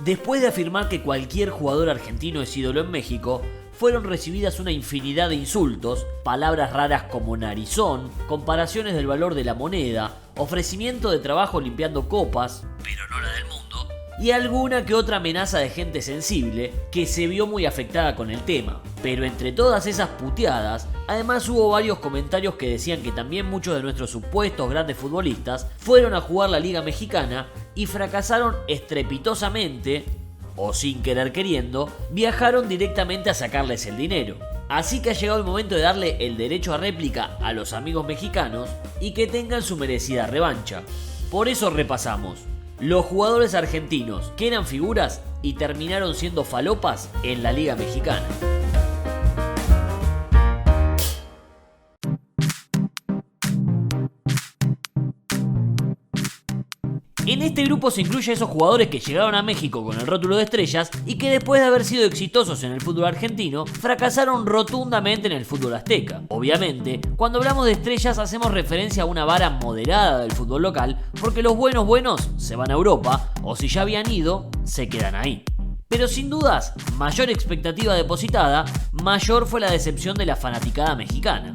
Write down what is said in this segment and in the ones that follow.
Después de afirmar que cualquier jugador argentino es ídolo en México, fueron recibidas una infinidad de insultos, palabras raras como narizón, comparaciones del valor de la moneda, ofrecimiento de trabajo limpiando copas, pero no la del mundo, y alguna que otra amenaza de gente sensible que se vio muy afectada con el tema. Pero entre todas esas puteadas, además hubo varios comentarios que decían que también muchos de nuestros supuestos grandes futbolistas fueron a jugar la Liga Mexicana y fracasaron estrepitosamente, o sin querer queriendo, viajaron directamente a sacarles el dinero. Así que ha llegado el momento de darle el derecho a réplica a los amigos mexicanos y que tengan su merecida revancha. Por eso repasamos los jugadores argentinos que eran figuras y terminaron siendo falopas en la Liga Mexicana. En este grupo se incluye esos jugadores que llegaron a México con el rótulo de estrellas y que después de haber sido exitosos en el fútbol argentino, fracasaron rotundamente en el fútbol azteca. Obviamente, cuando hablamos de estrellas hacemos referencia a una vara moderada del fútbol local, porque los buenos se van a Europa, o si ya habían ido, se quedan ahí. Pero sin dudas, mayor expectativa depositada, mayor fue la decepción de la fanaticada mexicana.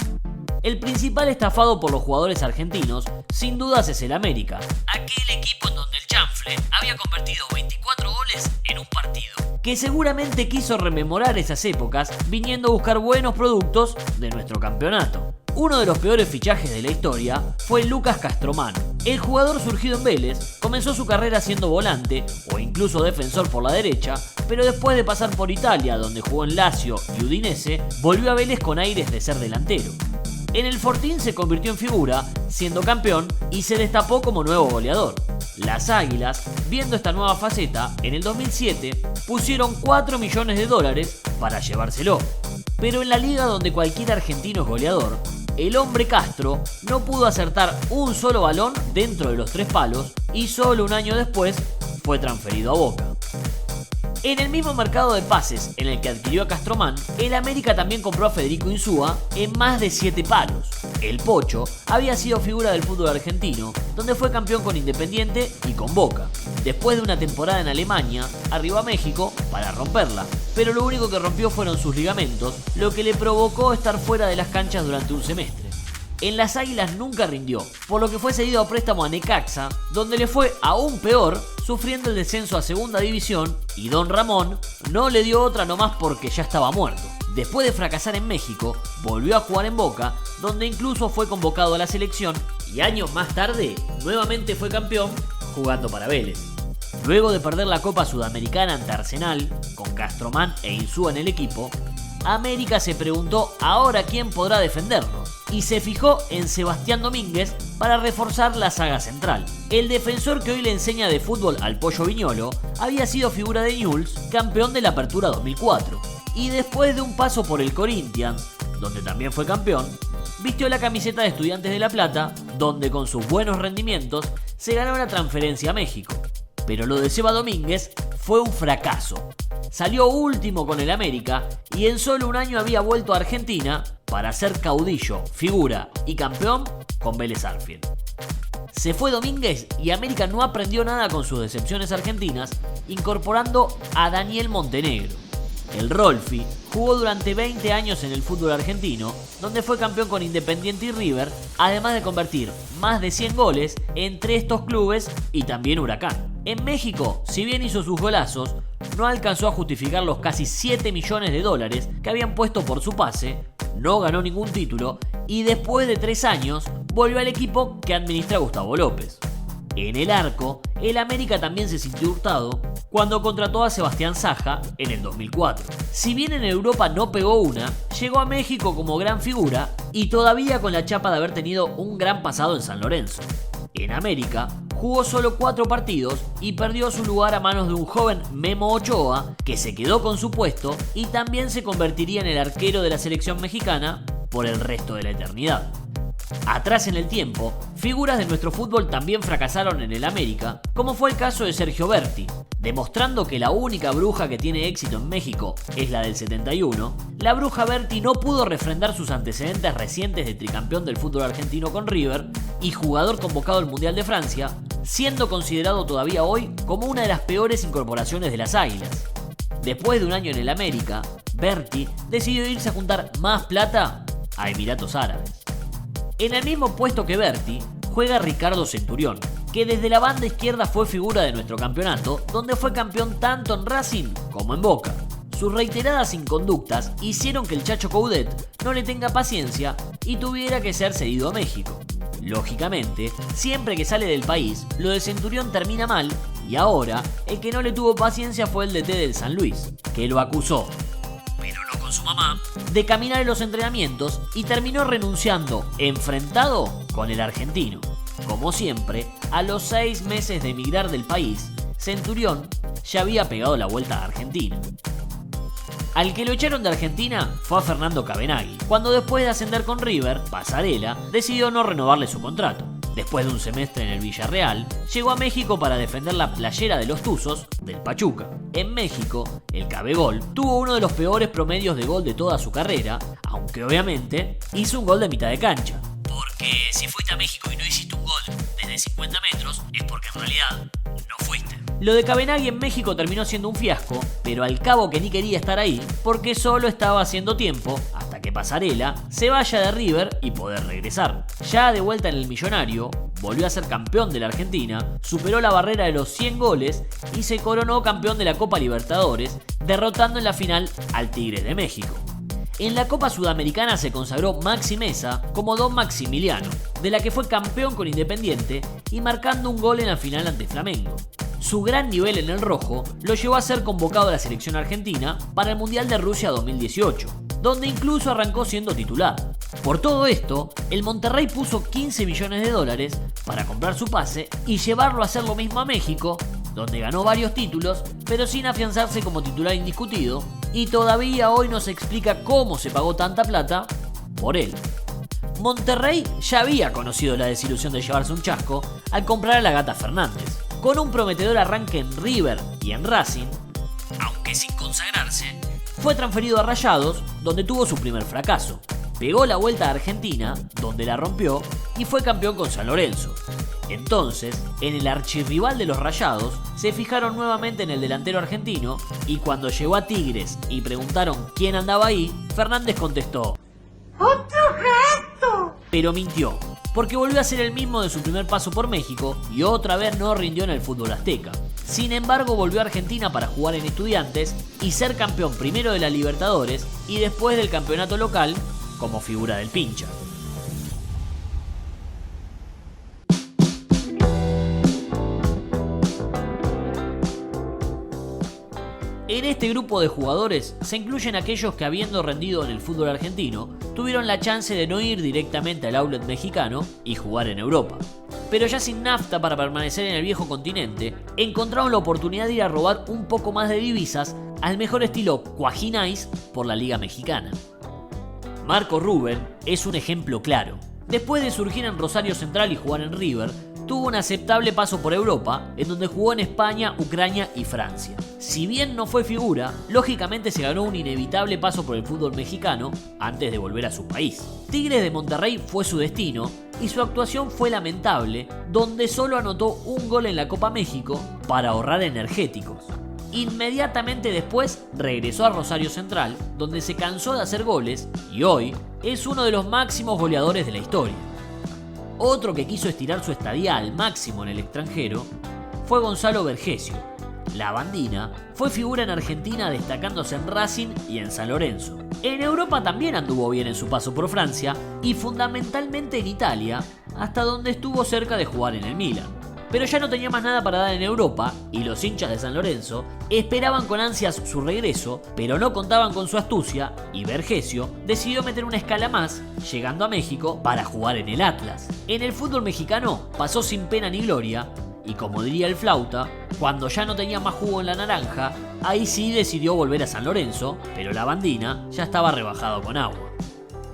El principal estafado por los jugadores argentinos, sin dudas, es el América, aquel equipo en donde el chanfle había convertido 24 goles en un partido, que seguramente quiso rememorar esas épocas viniendo a buscar buenos productos de nuestro campeonato. Uno de los peores fichajes de la historia fue Lucas Castromán. El jugador surgido en Vélez comenzó su carrera siendo volante o incluso defensor por la derecha, pero después de pasar por Italia, donde jugó en Lazio y Udinese, volvió a Vélez con aires de ser delantero. En el Fortín se convirtió en figura, siendo campeón, y se destapó como nuevo goleador. Las Águilas, viendo esta nueva faceta, en el 2007 pusieron $4 millones para llevárselo. Pero en la liga donde cualquier argentino es goleador, el hombre Castro no pudo acertar un solo balón dentro de los 3 palos y solo un año después fue transferido a Boca. En el mismo mercado de pases en el que adquirió a Castromán, el América también compró a Federico Insúa en más de 7 palos. El Pocho había sido figura del fútbol argentino, donde fue campeón con Independiente y con Boca. Después de una temporada en Alemania, arribó a México para romperla, pero lo único que rompió fueron sus ligamentos, lo que le provocó estar fuera de las canchas durante un semestre. En las Águilas nunca rindió, por lo que fue cedido a préstamo a Necaxa, donde le fue aún peor, sufriendo el descenso a segunda división, y Don Ramón no le dio otra nomás porque ya estaba muerto. Después de fracasar en México, volvió a jugar en Boca, donde incluso fue convocado a la selección, y años más tarde, nuevamente fue campeón jugando para Vélez. Luego de perder la Copa Sudamericana ante Arsenal, con Castromán e Insúa en el equipo, América se preguntó ahora quién podrá defenderlo, y se fijó en Sebastián Domínguez para reforzar la saga central. El defensor que hoy le enseña de fútbol al Pollo Viñolo había sido figura de Newell's, campeón de la Apertura 2004, y después de un paso por el Corinthians, donde también fue campeón, vistió la camiseta de Estudiantes de La Plata, donde con sus buenos rendimientos se ganó una transferencia a México. Pero lo de Seba Domínguez fue un fracaso. Salió último con el América y en solo un año había vuelto a Argentina para ser caudillo, figura y campeón con Vélez Sarsfield. Se fue Domínguez y América no aprendió nada con sus decepciones argentinas, incorporando a Daniel Montenegro. El Rolfi jugó durante 20 años en el fútbol argentino, donde fue campeón con Independiente y River, además de convertir más de 100 goles entre estos clubes y también Huracán. En México, si bien hizo sus golazos, no alcanzó a justificar los casi $7 millones que habían puesto por su pase, no ganó ningún título y después de 3 años volvió al equipo que administra Gustavo López. En el arco, el América también se sintió hurtado cuando contrató a Sebastián Saja en el 2004. Si bien en Europa no pegó una, llegó a México como gran figura y todavía con la chapa de haber tenido un gran pasado en San Lorenzo. En América, jugó solo 4 partidos y perdió su lugar a manos de un joven Memo Ochoa, que se quedó con su puesto y también se convertiría en el arquero de la selección mexicana por el resto de la eternidad. Atrás en el tiempo, figuras de nuestro fútbol también fracasaron en el América, como fue el caso de Sergio Berti. Demostrando que la única bruja que tiene éxito en México es la del 71, la bruja Berti no pudo refrendar sus antecedentes recientes de tricampeón del fútbol argentino con River y jugador convocado al Mundial de Francia, siendo considerado todavía hoy como una de las peores incorporaciones de las Águilas. Después de un año en el América, Berti decidió irse a juntar más plata a Emiratos Árabes. En el mismo puesto que Berti juega Ricardo Centurión, que desde la banda izquierda fue figura de nuestro campeonato, donde fue campeón tanto en Racing como en Boca. Sus reiteradas inconductas hicieron que el Chacho Coudet no le tenga paciencia y tuviera que ser cedido a México. Lógicamente, siempre que sale del país, lo de Centurión termina mal y ahora el que no le tuvo paciencia fue el DT del San Luis, que lo acusó, pero no con su mamá, de caminar en los entrenamientos y terminó renunciando, enfrentado con el argentino. Como siempre, a los 6 meses de emigrar del país, Centurión ya había pegado la vuelta a Argentina. Al que lo echaron de Argentina fue a Fernando Cabenagui, cuando después de ascender con River, Pasarela decidió no renovarle su contrato. Después de un semestre en el Villarreal, llegó a México para defender la playera de los Tuzos del Pachuca. En México, el Cabegol tuvo uno de los peores promedios de gol de toda su carrera, aunque obviamente hizo un gol de mitad de cancha. Porque si fuiste a México y no hiciste un gol desde 50 metros, es porque en realidad no fuiste. Lo de Cabenagui en México terminó siendo un fiasco, pero al cabo que ni quería estar ahí, porque solo estaba haciendo tiempo hasta que Pasarela se vaya de River y poder regresar. Ya de vuelta en el Millonario, volvió a ser campeón de la Argentina, superó la barrera de los 100 goles y se coronó campeón de la Copa Libertadores, derrotando en la final al Tigres de México. En la Copa Sudamericana se consagró Maxi Meza como Don Maximiliano, de la que fue campeón con Independiente y marcando un gol en la final ante Flamengo. Su gran nivel en el rojo lo llevó a ser convocado a la selección argentina para el Mundial de Rusia 2018, donde incluso arrancó siendo titular. Por todo esto, el Monterrey puso $15 millones para comprar su pase y llevarlo a hacer lo mismo a México, donde ganó varios títulos, pero sin afianzarse como titular indiscutido, y todavía hoy no se explica cómo se pagó tanta plata por él. Monterrey ya había conocido la desilusión de llevarse un chasco al comprar a la Gata Fernández. Con un prometedor arranque en River y en Racing, aunque sin consagrarse, fue transferido a Rayados, donde tuvo su primer fracaso. Pegó la vuelta a Argentina, donde la rompió, y fue campeón con San Lorenzo. Entonces, en el archirrival de los Rayados, se fijaron nuevamente en el delantero argentino, y cuando llegó a Tigres y preguntaron quién andaba ahí, Fernández contestó: ¡otro gato! Pero mintió, porque volvió a ser el mismo de su primer paso por México y otra vez no rindió en el fútbol azteca. Sin embargo, volvió a Argentina para jugar en Estudiantes y ser campeón primero de la Libertadores y después del campeonato local como figura del pincha. En este grupo de jugadores se incluyen aquellos que, habiendo rendido en el fútbol argentino, tuvieron la chance de no ir directamente al outlet mexicano y jugar en Europa. Pero ya sin nafta para permanecer en el viejo continente, encontraron la oportunidad de ir a robar un poco más de divisas al mejor estilo Cuajinais por la Liga Mexicana. Marco Rubén es un ejemplo claro. Después de surgir en Rosario Central y jugar en River, tuvo un aceptable paso por Europa, en donde jugó en España, Ucrania y Francia. Si bien no fue figura, lógicamente se ganó un inevitable paso por el fútbol mexicano antes de volver a su país. Tigres de Monterrey fue su destino y su actuación fue lamentable, donde solo anotó un gol en la Copa México para ahorrar energéticos. Inmediatamente después regresó a Rosario Central, donde se cansó de hacer goles y hoy es uno de los máximos goleadores de la historia. Otro que quiso estirar su estadía al máximo en el extranjero fue Gonzalo Vergesio. La Bandina fue figura en Argentina, destacándose en Racing y en San Lorenzo. En Europa también anduvo bien en su paso por Francia y fundamentalmente en Italia, hasta donde estuvo cerca de jugar en el Milan. Pero ya no tenía más nada para dar en Europa y los hinchas de San Lorenzo esperaban con ansias su regreso, pero no contaban con su astucia y Vergesio decidió meter una escala más, llegando a México para jugar en el Atlas. En el fútbol mexicano pasó sin pena ni gloria y, como diría el flauta, cuando ya no tenía más jugo en la naranja, ahí sí decidió volver a San Lorenzo, pero la Bandina ya estaba rebajado con agua.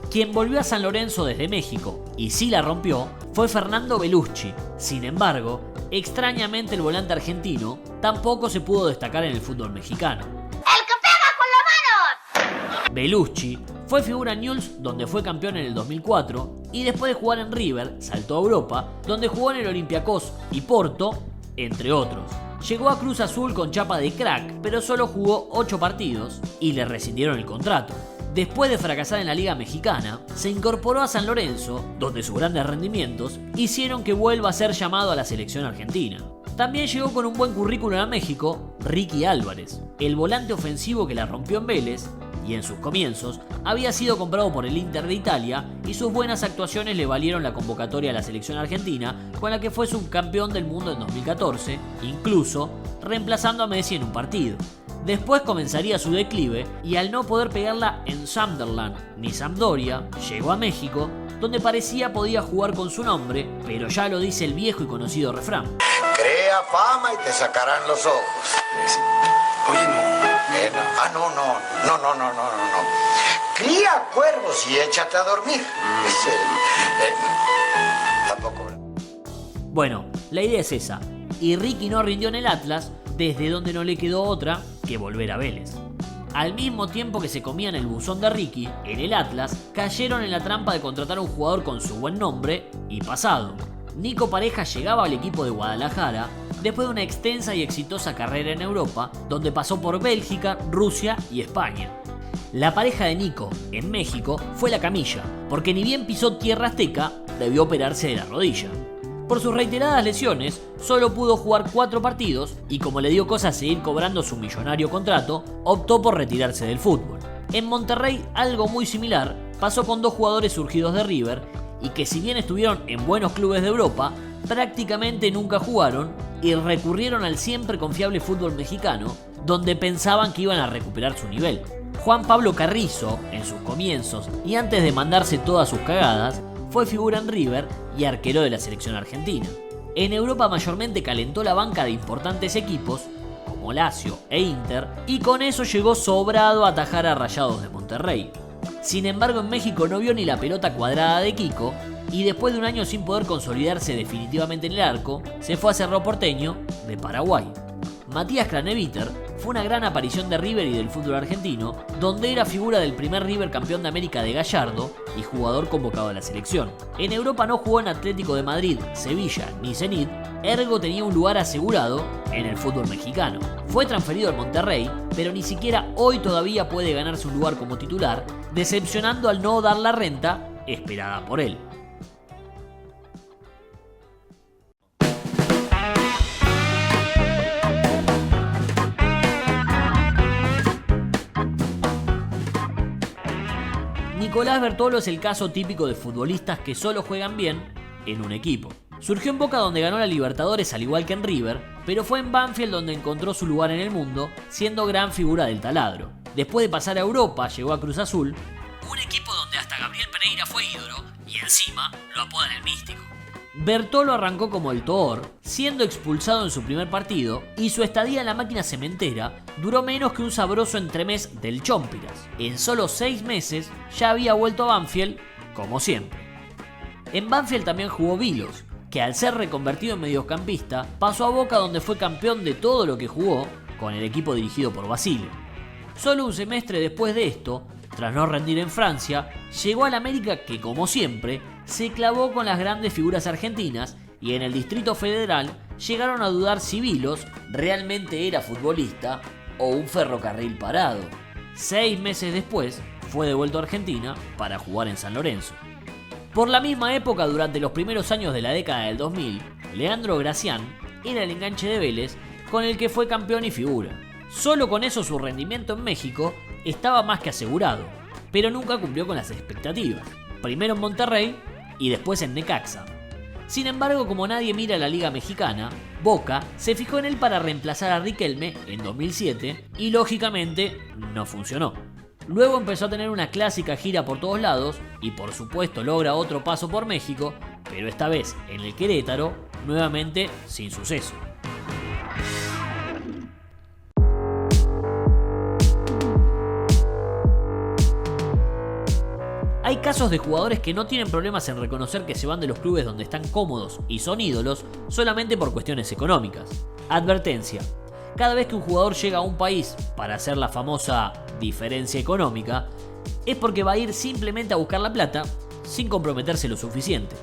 Quien volvió a San Lorenzo desde México y sí la rompió fue Fernando Bellucci. Sin embargo, extrañamente el volante argentino tampoco se pudo destacar en el fútbol mexicano. ¡El que pega con las manos! Bellucci fue figura en Newell's, donde fue campeón en el 2004, y después de jugar en River, saltó a Europa, donde jugó en el Olympiacos y Porto, entre otros. Llegó a Cruz Azul con chapa de crack, pero solo jugó 8 partidos y le rescindieron el contrato. Después de fracasar en la Liga Mexicana, se incorporó a San Lorenzo, donde sus grandes rendimientos hicieron que vuelva a ser llamado a la selección argentina. También llegó con un buen currículum a México Ricky Álvarez, el volante ofensivo que la rompió en Vélez y en sus comienzos había sido comprado por el Inter de Italia y sus buenas actuaciones le valieron la convocatoria a la selección argentina, con la que fue subcampeón del mundo en 2014, incluso reemplazando a Messi en un partido. Después comenzaría su declive y al no poder pegarla en Sunderland ni Sampdoria, llegó a México, donde parecía podía jugar con su nombre, pero ya lo dice el viejo y conocido refrán: crea fama y te sacarán los ojos. Oye, no. No. Cría cuervos y échate a dormir. Tampoco. Bueno, la idea es esa, y Ricky no rindió en el Atlas, desde donde no le quedó otra que volver a Vélez. Al mismo tiempo que se comían el buzón de Ricky, en el Atlas cayeron en la trampa de contratar a un jugador con su buen nombre y pasado. Nico Pareja llegaba al equipo de Guadalajara después de una extensa y exitosa carrera en Europa, donde pasó por Bélgica, Rusia y España. La pareja de Nico en México fue la camilla, porque ni bien pisó tierra azteca, debió operarse de la rodilla. Por sus reiteradas lesiones, solo pudo jugar 4 partidos y como le dio cosa seguir cobrando su millonario contrato, optó por retirarse del fútbol. En Monterrey, algo muy similar pasó con 2 jugadores surgidos de River y que si bien estuvieron en buenos clubes de Europa, prácticamente nunca jugaron y recurrieron al siempre confiable fútbol mexicano, donde pensaban que iban a recuperar su nivel. Juan Pablo Carrizo, en sus comienzos y antes de mandarse todas sus cagadas, fue figura en River y arquero de la selección argentina. En Europa mayormente calentó la banca de importantes equipos como Lazio e Inter y con eso llegó sobrado a atajar a Rayados de Monterrey. Sin embargo, en México no vio ni la pelota cuadrada de Kiko y después de un año sin poder consolidarse definitivamente en el arco, se fue a Cerro Porteño de Paraguay. Matías Craneviter fue una gran aparición de River y del fútbol argentino, donde era figura del primer River campeón de América de Gallardo y jugador convocado a la selección. En Europa no jugó en Atlético de Madrid, Sevilla ni Zenit, ergo tenía un lugar asegurado en el fútbol mexicano. Fue transferido al Monterrey, pero ni siquiera hoy todavía puede ganarse un lugar como titular, decepcionando al no dar la renta esperada por él. Nicolás Bertolo es el caso típico de futbolistas que solo juegan bien en un equipo. Surgió en Boca, donde ganó la Libertadores al igual que en River, pero fue en Banfield donde encontró su lugar en el mundo, siendo gran figura del taladro. Después de pasar a Europa, llegó a Cruz Azul, un equipo donde hasta Gabriel Pereira fue ídolo y encima lo apodan el místico. Bertolo arrancó como el Toor, siendo expulsado en su primer partido, y su estadía en la máquina cementera duró menos que un sabroso entremés del Chompiras. En solo 6 meses ya había vuelto a Banfield, como siempre. En Banfield también jugó Vilos, que al ser reconvertido en mediocampista, pasó a Boca, donde fue campeón de todo lo que jugó con el equipo dirigido por Basile. Solo un semestre después de esto, tras no rendir en Francia, llegó al América, que como siempre se clavó con las grandes figuras argentinas, y en el Distrito Federal llegaron a dudar si Vilos realmente era futbolista o un ferrocarril parado. 6 meses después fue devuelto a Argentina para jugar en San Lorenzo. Por la misma época, durante los primeros años de la década del 2000, Leandro Gracián era el enganche de Vélez con el que fue campeón y figura. Solo con eso su rendimiento en México estaba más que asegurado, pero nunca cumplió con las expectativas. Primero en Monterrey y después en Necaxa. Sin embargo, como nadie mira la Liga Mexicana, Boca se fijó en él para reemplazar a Riquelme en 2007 y lógicamente no funcionó. Luego empezó a tener una clásica gira por todos lados y por supuesto logra otro paso por México, pero esta vez en el Querétaro, nuevamente sin suceso. Hay casos de jugadores que no tienen problemas en reconocer que se van de los clubes donde están cómodos y son ídolos solamente por cuestiones económicas. Advertencia: cada vez que un jugador llega a un país para hacer la famosa diferencia económica, es porque va a ir simplemente a buscar la plata sin comprometerse lo suficiente.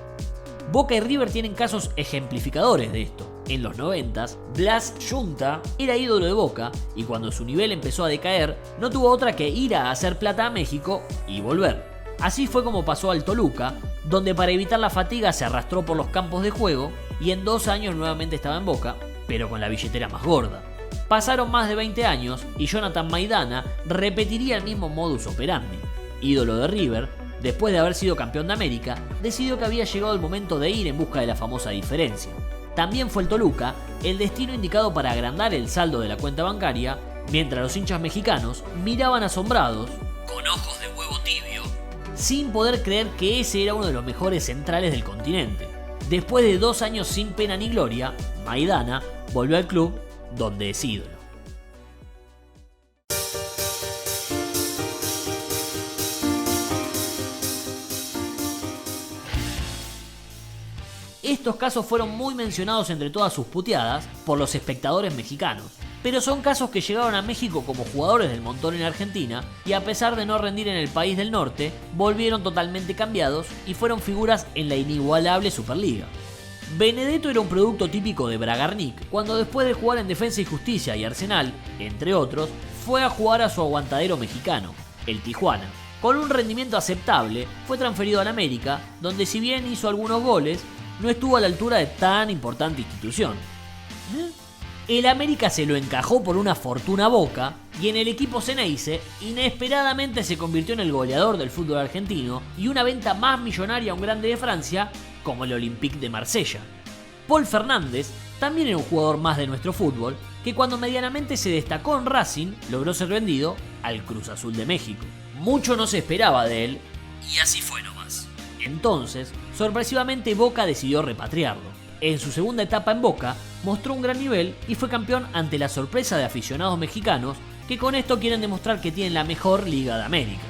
Boca y River tienen casos ejemplificadores de esto. En los 90s, Blas Junta era ídolo de Boca y cuando su nivel empezó a decaer, no tuvo otra que ir a hacer plata a México y volver. Así fue como pasó al Toluca, donde para evitar la fatiga se arrastró por los campos de juego y en 2 años nuevamente estaba en Boca, pero con la billetera más gorda. Pasaron más de 20 años y Jonathan Maidana repetiría el mismo modus operandi. Ídolo de River, después de haber sido campeón de América, decidió que había llegado el momento de ir en busca de la famosa diferencia. También fue el Toluca el destino indicado para agrandar el saldo de la cuenta bancaria, mientras los hinchas mexicanos miraban asombrados, con ojos de huevo tibio, sin poder creer que ese era uno de los mejores centrales del continente. Después de 2 años sin pena ni gloria, Maidana volvió al club donde es ídolo. Estos casos fueron muy mencionados entre todas sus puteadas por los espectadores mexicanos, pero son casos que llegaron a México como jugadores del montón en Argentina y a pesar de no rendir en el país del norte, volvieron totalmente cambiados y fueron figuras en la inigualable Superliga. Benedetto era un producto típico de Bragarnik cuando después de jugar en Defensa y Justicia y Arsenal, entre otros, fue a jugar a su aguantadero mexicano, el Tijuana. Con un rendimiento aceptable, fue transferido al América, donde si bien hizo algunos goles, no estuvo a la altura de tan importante institución. El América se lo encajó por una fortuna a Boca y en el equipo Ceneice inesperadamente se convirtió en el goleador del fútbol argentino y una venta más millonaria a un grande de Francia como el Olympique de Marsella. Paul Fernández también era un jugador más de nuestro fútbol que cuando medianamente se destacó en Racing logró ser vendido al Cruz Azul de México. Mucho no se esperaba de él y así fue nomás. Entonces, sorpresivamente Boca decidió repatriarlo. En su segunda etapa en Boca, mostró un gran nivel y fue campeón ante la sorpresa de aficionados mexicanos que con esto quieren demostrar que tienen la mejor liga de América.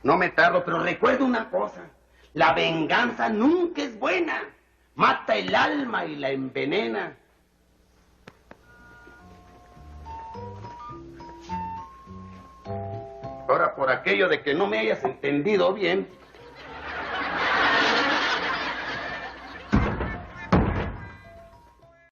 No me tardo, pero recuerda una cosa. La venganza nunca es buena. Mata el alma y la envenena. Ahora, por aquello de que no me hayas entendido bien,